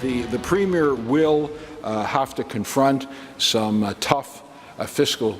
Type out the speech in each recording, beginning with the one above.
The Premier will have to confront some tough fiscal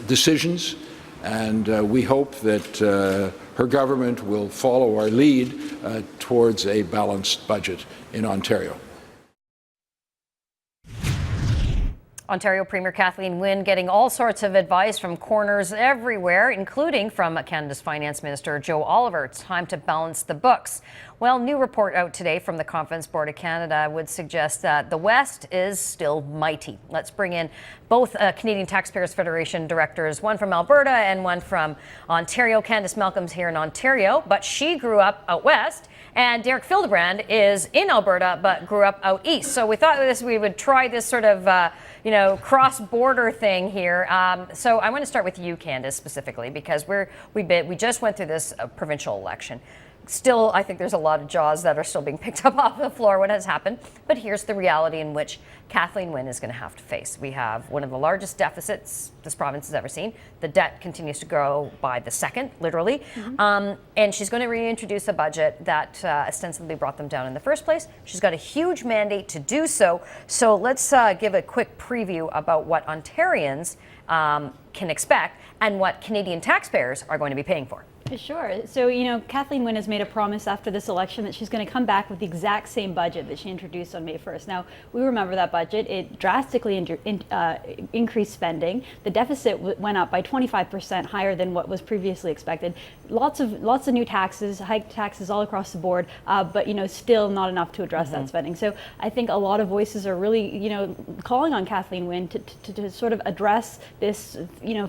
decisions, and we hope that her government will follow our lead towards a balanced budget in Ontario. Ontario Premier Kathleen Wynne getting all sorts of advice from corners everywhere, including from Canada's Finance Minister Joe Oliver. It's time to balance the books. Well, new report out today from the Conference Board of Canada would suggest that the West is still mighty. Let's bring in both Canadian Taxpayers Federation directors, one from Alberta and one from Ontario. Candice Malcolm's here in Ontario, but she grew up out west. And Derek Fildebrandt is in Alberta, but grew up out east. So we thought we would try this sort of, cross-border thing here. So I want to start with you, Candice, specifically, because we just went through this provincial election. Still, I think there's a lot of jaws that are still being picked up off the floor what has happened. But here's the reality in which Kathleen Wynne is going to have to face. We have one of the largest deficits this province has ever seen. The debt continues to grow by the second, literally. Mm-hmm. And she's going to reintroduce a budget that ostensibly brought them down in the first place. She's got a huge mandate to do so. So let's give a quick preview about what Ontarians can expect and what Canadian taxpayers are going to be paying for. Sure. So, Kathleen Wynne has made a promise after this election that she's going to come back with the exact same budget that she introduced on May 1st. Now, we remember that budget. It drastically increased spending. The deficit went up by 25% higher than what was previously expected. Lots of new taxes, hiked taxes all across the board, but, still not enough to address that spending. So I think a lot of voices are really, calling on Kathleen Wynne to sort of address this,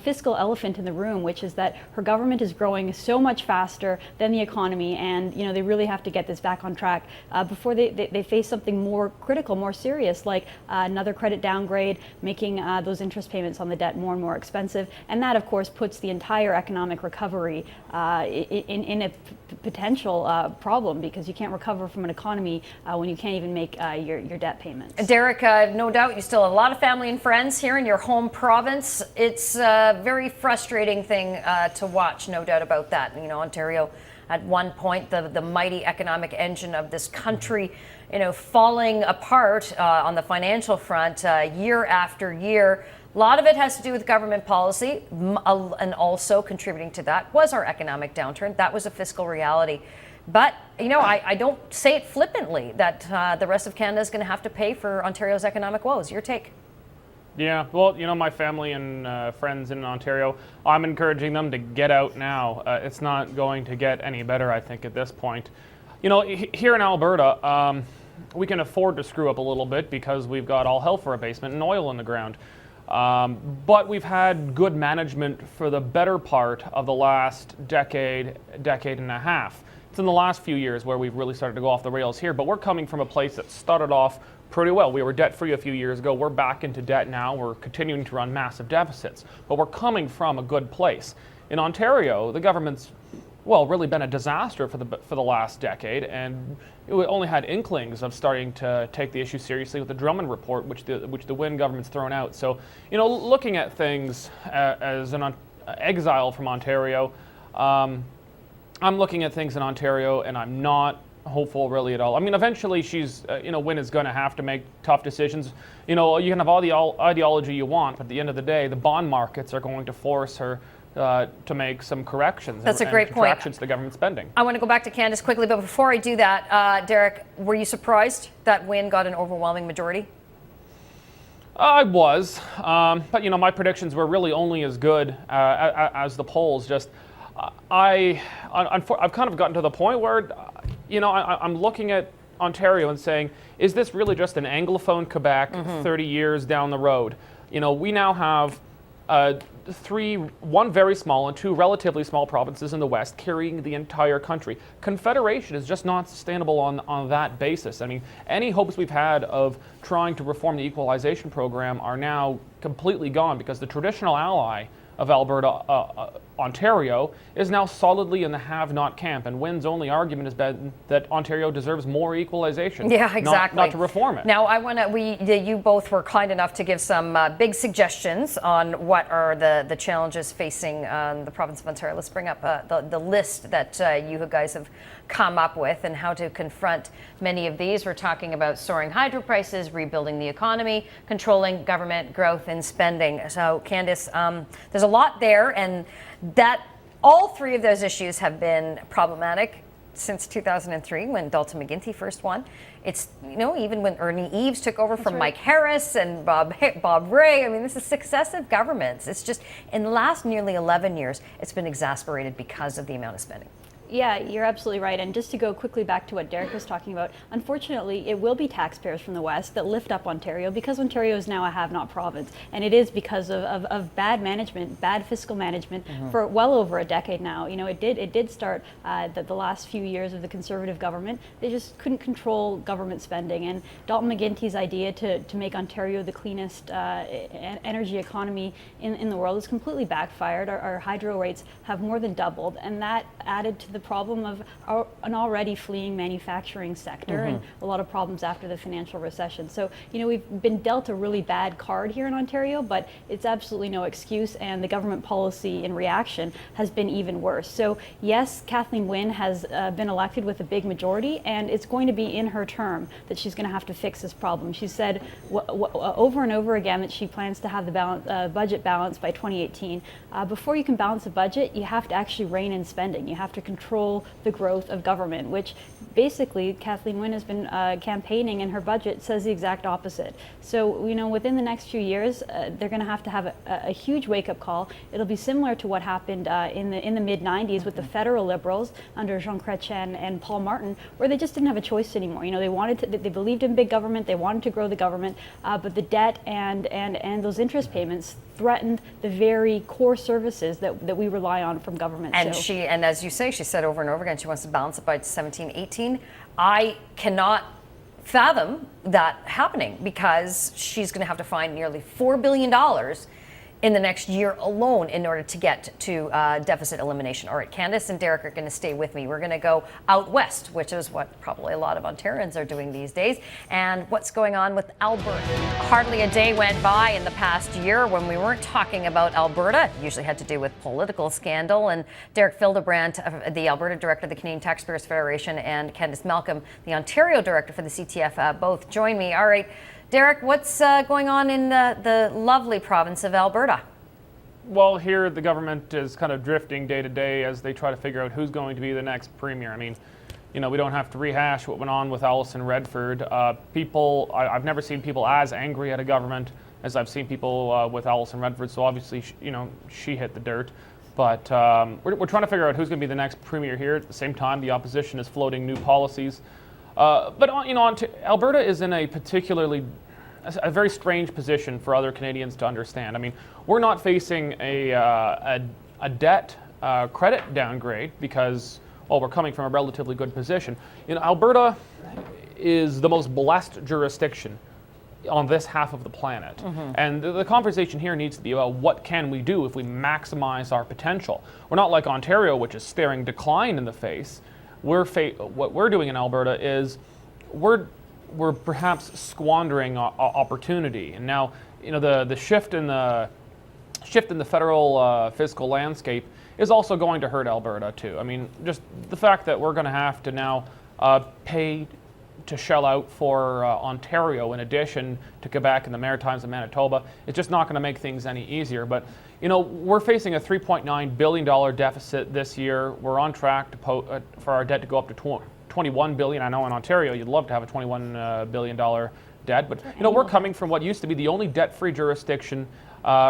fiscal elephant in the room, which is that her government is growing so much faster than the economy, and they really have to get this back on track before they face something more critical, more serious, like another credit downgrade, making those interest payments on the debt more and more expensive, and that of course puts the entire economic recovery in a potential problem, because you can't recover from an economy when you can't even make your debt payments. Derek, no doubt you still have a lot of family and friends here in your home province. It's a very frustrating thing to watch, no doubt about that. Ontario, at one point, the mighty economic engine of this country, falling apart on the financial front year after year. A lot of it has to do with government policy, and also contributing to that was our economic downturn. That was a fiscal reality. But, I don't say it flippantly that the rest of Canada is going to have to pay for Ontario's economic woes. Your take? Yeah, well, my family and friends in Ontario, I'm encouraging them to get out now. It's not going to get any better, I think, at this point. Here in Alberta, we can afford to screw up a little bit because we've got all hell for a basement and oil in the ground. But we've had good management for the better part of the last decade and a half. It's in the last few years where we've really started to go off the rails here, but we're coming from a place that started off pretty well. We were debt-free a few years ago. We're back into debt now. We're continuing to run massive deficits, but we're coming from a good place. In Ontario, the government's, really been a disaster for the last decade, and it only had inklings of starting to take the issue seriously with the Drummond report, which the Wynne government's thrown out. So, looking at things as an exile from Ontario, I'm looking at things in Ontario, and I'm not hopeful really at all. I mean, eventually she's, Wynne is going to have to make tough decisions. You can have all the ideology you want, but at the end of the day, the bond markets are going to force her to make some corrections. That's a great point. Contractions to government spending. I want to go back to Candice quickly, but before I do that, Derek, were you surprised that Wynne got an overwhelming majority? I was, but my predictions were really only as good as the polls. Just I've kind of gotten to the point where I'm looking at Ontario and saying, is this really just an Anglophone Quebec 30 years down the road? We now have one very small and two relatively small provinces in the West carrying the entire country. Confederation is just not sustainable on that basis. I mean, any hopes we've had of trying to reform the equalization program are now completely gone, because the traditional ally of Alberta, Ontario, is now solidly in the have-not camp, and Wynne's only argument has been that Ontario deserves more equalization. Yeah, exactly. Not to reform it. Now, you both were kind enough to give some big suggestions on what are the challenges facing the province of Ontario. Let's bring up the list that you guys have come up with and how to confront many of these. We're talking about soaring hydro prices, rebuilding the economy, controlling government growth and spending. So, Candice, there's a lot there, and that all three of those issues have been problematic since 2003 when Dalton McGuinty first won. It's, even when Ernie Eves took over from Mike Harris and Bob Ray. I mean, this is successive governments. It's just in the last nearly 11 years, it's been exacerbated because of the amount of spending. Yeah, you're absolutely right. And just to go quickly back to what Derek was talking about, unfortunately, it will be taxpayers from the West that lift up Ontario because Ontario is now a have-not province. And it is because of bad management, bad fiscal management for well over a decade now. It did start the last few years of the Conservative government. They just couldn't control government spending. And Dalton McGuinty's idea to make Ontario the cleanest energy economy in the world has completely backfired. Our hydro rates have more than doubled, and that added to the problem of an already fleeing manufacturing sector and a lot of problems after the financial recession. So, we've been dealt a really bad card here in Ontario, but it's absolutely no excuse, and the government policy in reaction has been even worse. So, yes, Kathleen Wynne has been elected with a big majority, and it's going to be in her term that she's going to have to fix this problem. She said over and over again that she plans to have the budget balanced by 2018. Before you can balance a budget, you have to actually rein in spending. You have to control the growth of government, which basically Kathleen Wynne has been campaigning, and her budget says the exact opposite. So, within the next few years, they're going to have a huge wake-up call. It'll be similar to what happened in the mid-90s with the federal Liberals under Jean Chrétien and Paul Martin, where they just didn't have a choice anymore. They believed in big government, they wanted to grow the government, but the debt and those interest payments threatened the very core services that we rely on from government. And and as you say, she said over and over again, she wants to balance it by 17-18. I cannot fathom that happening because she's going to have to find nearly $4 billion in the next year alone in order to get to deficit elimination. All right, Candice and Derek are going to stay with me. We're going to go out west, which is what probably a lot of Ontarians are doing these days, and what's going on with Alberta. Hardly a day went by in the past year when we weren't talking about Alberta. It usually had to do with political scandal. And Derek Fildebrandt, the Alberta director of the Canadian Taxpayers Federation, and Candice Malcolm, the Ontario director for the CTF, both join me. All right, Derek, what's going on in the lovely province of Alberta? Well, here the government is kind of drifting day to day as they try to figure out who's going to be the next premier. I mean, we don't have to rehash what went on with Alison Redford. I've never seen people as angry at a government as I've seen people with Alison Redford. So obviously, she hit the dirt. But we're trying to figure out who's going to be the next premier here. At the same time, the opposition is floating new policies. But Alberta is in a very strange position for other Canadians to understand. I mean, we're not facing a debt credit downgrade because, we're coming from a relatively good position. Alberta is the most blessed jurisdiction on this half of the planet. And the conversation here needs to be about what can we do if we maximize our potential. We're not like Ontario, which is staring decline in the face. What we're doing in Alberta is we're perhaps squandering opportunity. And now, the shift in the federal fiscal landscape is also going to hurt Alberta too. I mean, just the fact that we're going to have to now pay to shell out for Ontario in addition to Quebec and the Maritimes and Manitoba is just not going to make things any easier. But we're facing a $3.9 billion deficit this year. We're on track for our debt to go up to $21 billion. I know in Ontario you'd love to have a $21 billion debt, but we're coming from what used to be the only debt-free jurisdiction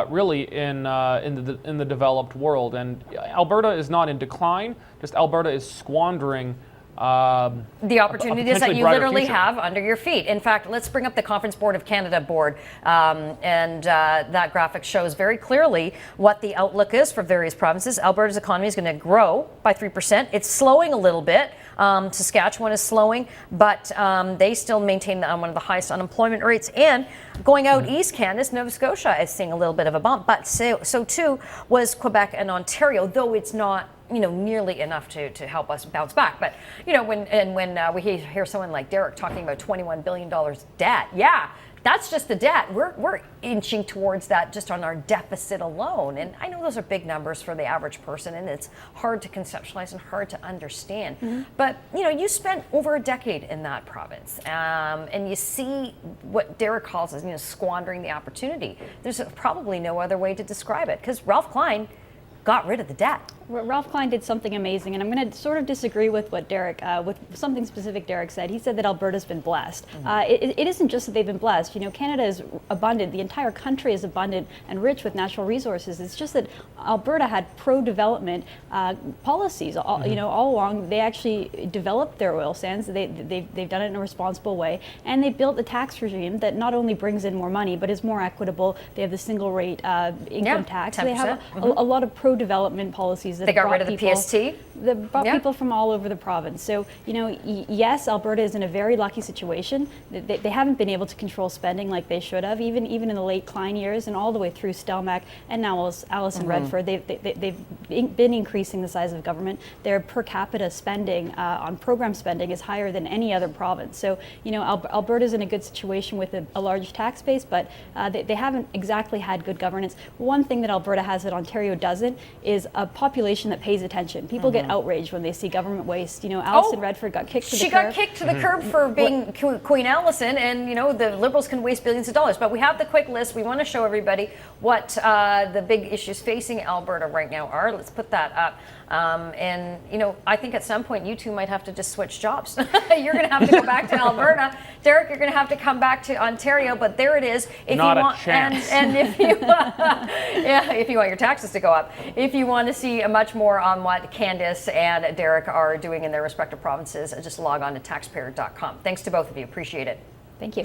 really in the developed world. And Alberta is not in decline, just Alberta is squandering the opportunities that you literally have under your feet. In fact, let's bring up the Conference Board of Canada board, and that graphic shows very clearly what the outlook is for various provinces. Alberta's economy is going to grow by 3%. It's slowing a little bit. Saskatchewan is slowing, but they still maintain one of the highest unemployment rates. And going out east, Candice, Nova Scotia is seeing a little bit of a bump, but so too was Quebec and Ontario, though it's not nearly enough to help us bounce back. But when we hear someone like Derek talking about $21 billion debt, yeah, That's just the debt. We're inching towards that just on our deficit alone. And I know those are big numbers for the average person, and it's hard to conceptualize and hard to understand. But you spent over a decade in that province, and you see what Derek calls as squandering the opportunity. There's probably no other way to describe it, because Ralph Klein got rid of the debt. Ralph Klein did something amazing, and I'm going to sort of disagree with what Derek, with something specific Derek said. He said that Alberta's been blessed. It isn't just that they've been blessed. Canada is abundant. The entire country is abundant and rich with natural resources. It's just that Alberta had pro-development policies all along. They actually developed their oil sands. They've done it in a responsible way, and they built a tax regime that not only brings in more money but is more equitable. They have the single rate income tax. 10%. They have a lot of pro-development policies. They got rid of the PST. That brought people from all over the province. So, yes, Alberta is in a very lucky situation. They haven't been able to control spending like they should have, even in the late Klein years and all the way through Stelmach and now Alison Redford. They've been increasing the size of government. Their per capita spending on program spending is higher than any other province. So, Alberta's in a good situation with a large tax base, but they haven't exactly had good governance. One thing that Alberta has that Ontario doesn't is a population that pays attention. People get outraged when they see government waste. Alison Redford got kicked to the curb. She got kicked to the curb for being Queen Alison, and the Liberals can waste billions of dollars. But we have the quick list. We want to show everybody what the big issues facing Alberta right now are. Let's put that up. And I think at some point you two might have to just switch jobs. You're going to have to go back to Alberta. Derek, you're going to have to come back to Ontario. But there it is. If Not you a want, chance. And if you if you want your taxes to go up, if you want to see much more on what Candice and Derek are doing in their respective provinces, just log on to taxpayer.com. Thanks to both of you. Appreciate it. Thank you.